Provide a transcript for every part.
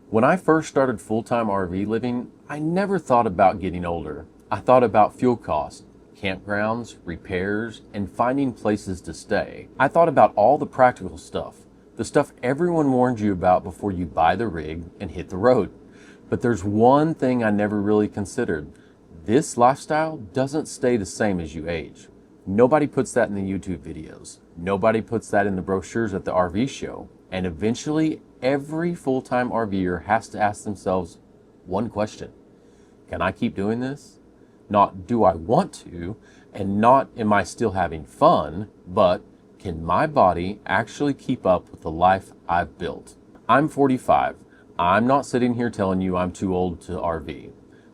When I first started full-time RV living, I never thought about getting older. I thought about fuel costs, campgrounds, repairs, and finding places to stay. I thought about all the practical stuff, the stuff everyone warned you about before you buy the rig and hit the road. But there's one thing I never really considered. This lifestyle doesn't stay the same as you age. Nobody puts that in the YouTube videos. Nobody puts that in the brochures at the RV show. And eventually, every full-time RVer has to ask themselves one question. Can I keep doing this? Not do I want to, and not am I still having fun, but can my body actually keep up with the life I've built? I'm 45. I'm not sitting here telling you I'm too old to RV,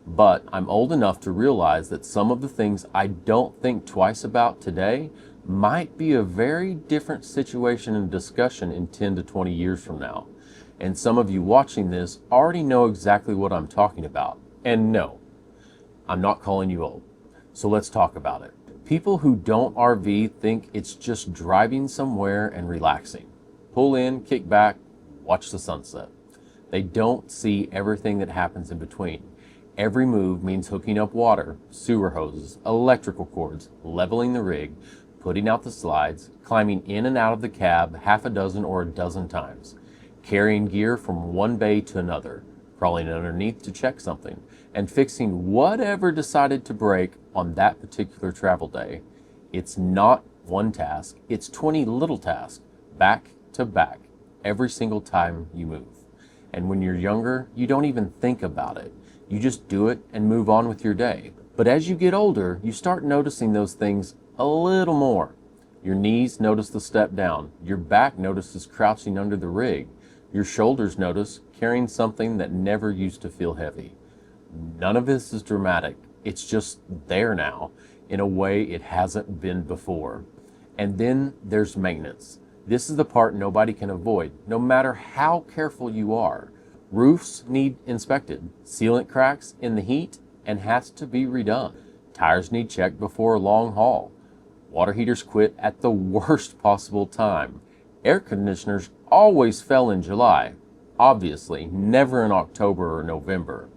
but I'm old enough to realize that some of the things I don't think twice about today might be a very different situation and discussion in 10 to 20 years from now. And some of you watching this already know exactly what I'm talking about. And no, I'm not calling you old. So let's talk about it. People who don't RV think it's just driving somewhere and relaxing. Pull in, kick back, watch the sunset. They don't see everything that happens in between. Every move means hooking up water, sewer hoses, electrical cords, leveling the rig, putting out the slides, climbing in and out of the cab half a dozen or a dozen times, carrying gear from one bay to another, crawling underneath to check something, and fixing whatever decided to break on that particular travel day. It's not one task, it's 20 little tasks, back to back, every single time you move. And when you're younger, you don't even think about it. You just do it and move on with your day. But as you get older, you start noticing those things a little more. Your knees notice the step down. Your back notices crouching under the rig. Your shoulders notice carrying something that never used to feel heavy. None of this is dramatic. It's just there now in a way it hasn't been before. And then there's maintenance. This is the part nobody can avoid, no matter how careful you are. Roofs need inspected, sealant cracks in the heat and has to be redone. Tires need checked before a long haul. Water heaters quit at the worst possible time. Air conditioners always fell in July. Obviously, never in October or November.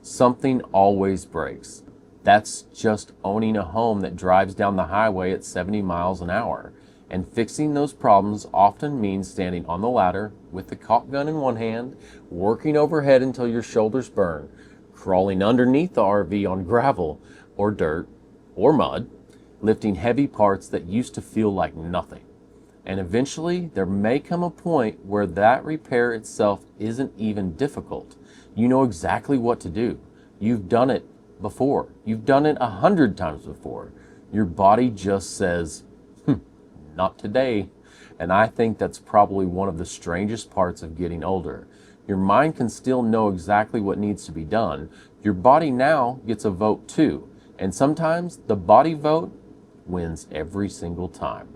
Something always breaks. That's just owning a home that drives down the highway at 70 miles an hour. And fixing those problems often means standing on the ladder with the caulk gun in one hand, working overhead until your shoulders burn, crawling underneath the RV on gravel or dirt or mud, lifting heavy parts that used to feel like nothing. And eventually, there may come a point where that repair itself isn't even difficult. You know exactly what to do. You've done it before. You've done it 100 times before. Your body just says, not today. And I think that's probably one of the strangest parts of getting older. Your mind can still know exactly what needs to be done. Your body now gets a vote too. And sometimes the body vote wins every single time.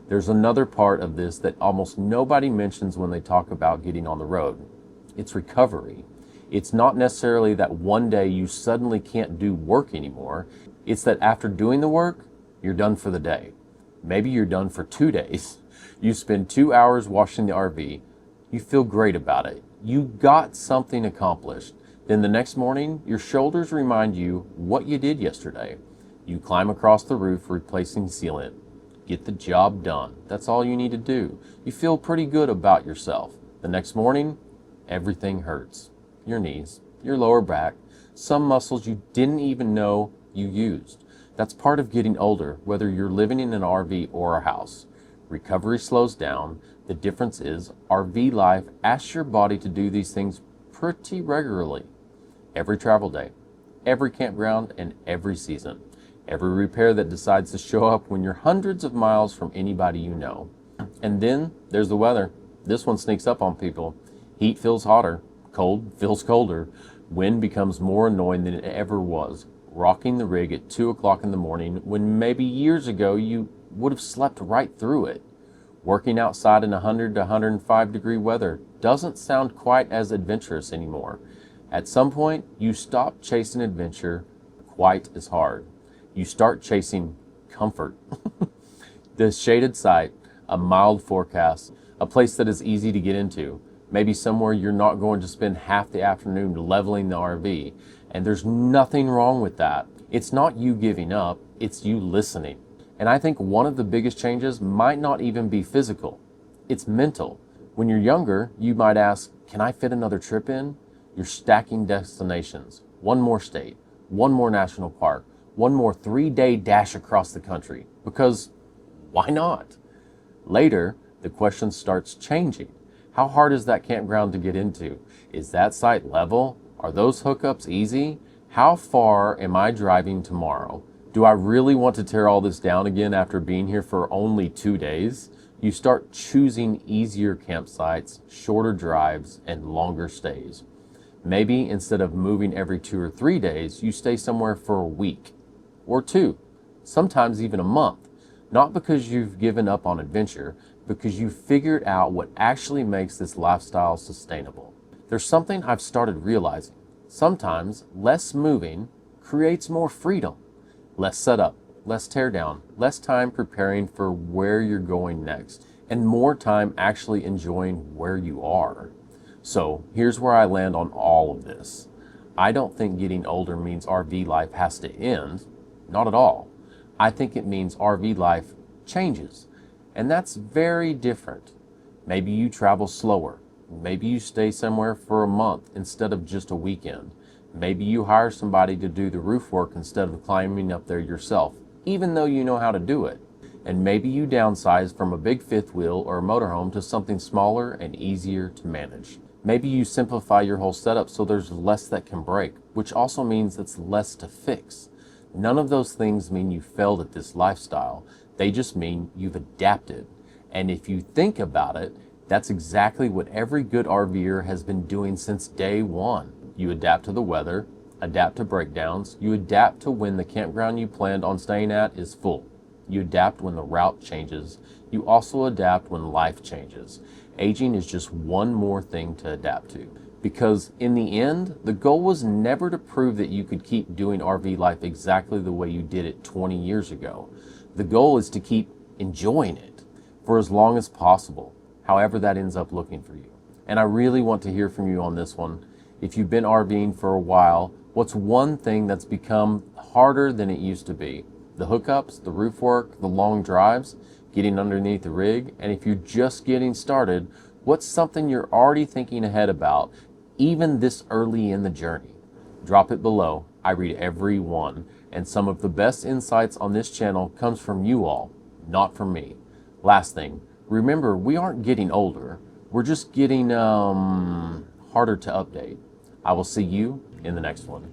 There's another part of this that almost nobody mentions when they talk about getting on the road. It's recovery. It's not necessarily that one day you suddenly can't do work anymore. It's that after doing the work, you're done for the day. Maybe you're done for 2 days. You spend 2 hours washing the RV. You feel great about it. You got something accomplished. Then the next morning, your shoulders remind you what you did yesterday. You climb across the roof replacing sealant. Get the job done. That's all you need to do. You feel pretty good about yourself. The next morning, everything hurts. Your knees, your lower back, some muscles you didn't even know you used. That's part of getting older, whether you're living in an RV or a house. Recovery slows down. The difference is RV life asks your body to do these things pretty regularly. Every travel day, every campground, and every season. Every repair that decides to show up when you're hundreds of miles from anybody you know. And then there's the weather. This one sneaks up on people. Heat feels hotter. Cold feels colder. Wind becomes more annoying than it ever was. Rocking the rig at 2 o'clock in the morning when maybe years ago you would have slept right through it. Working outside in 100 to 105 degree weather doesn't sound quite as adventurous anymore. At some point, you stop chasing adventure quite as hard. You start chasing comfort. The shaded site, a mild forecast, a place that is easy to get into, Maybe somewhere you're not going to spend half the afternoon leveling the RV. And there's nothing wrong with that. It's not you giving up, it's you listening. And I think one of the biggest changes might not even be physical, it's mental. When you're younger, you might ask, can I fit another trip in? You're stacking destinations. One more state, one more national park, one more 3-day dash across the country. Because why not? Later, the question starts changing. How hard is that campground to get into? Is that site level? Are those hookups easy? How far am I driving tomorrow? Do I really want to tear all this down again after being here for only 2 days? You start choosing easier campsites, shorter drives, and longer stays. Maybe instead of moving every 2 or 3 days, you stay somewhere for a week or 2, sometimes even a month. Not because you've given up on adventure, because you've figured out what actually makes this lifestyle sustainable. There's something I've started realizing. Sometimes less moving creates more freedom. Less setup, less teardown, less time preparing for where you're going next, and more time actually enjoying where you are. So here's where I land on all of this. I don't think getting older means RV life has to end. Not at all. I think it means RV life changes. And that's very different. Maybe you travel slower. Maybe you stay somewhere for a month instead of just a weekend. Maybe you hire somebody to do the roof work instead of climbing up there yourself, even though you know how to do it. And maybe you downsize from a big fifth wheel or a motorhome to something smaller and easier to manage. Maybe you simplify your whole setup so there's less that can break, which also means it's less to fix. None of those things mean you failed at this lifestyle. They just mean you've adapted. And if you think about it, that's exactly what every good RVer has been doing since day one. You adapt to the weather, adapt to breakdowns, you adapt to when the campground you planned on staying at is full. You adapt when the route changes. You also adapt when life changes. Aging is just one more thing to adapt to. Because in the end, the goal was never to prove that you could keep doing RV life exactly the way you did it 20 years ago. The goal is to keep enjoying it for as long as possible, however that ends up looking for you. And I really want to hear from you on this one. If you've been RVing for a while, what's one thing that's become harder than it used to be? The hookups, the roof work, the long drives, getting underneath the rig? And if you're just getting started, what's something you're already thinking ahead about, even this early in the journey? Drop it below. I read every one. And some of the best insights on this channel comes from you all, not from me. Last thing, remember, we aren't getting older. We're just getting harder to update. I will see you in the next one.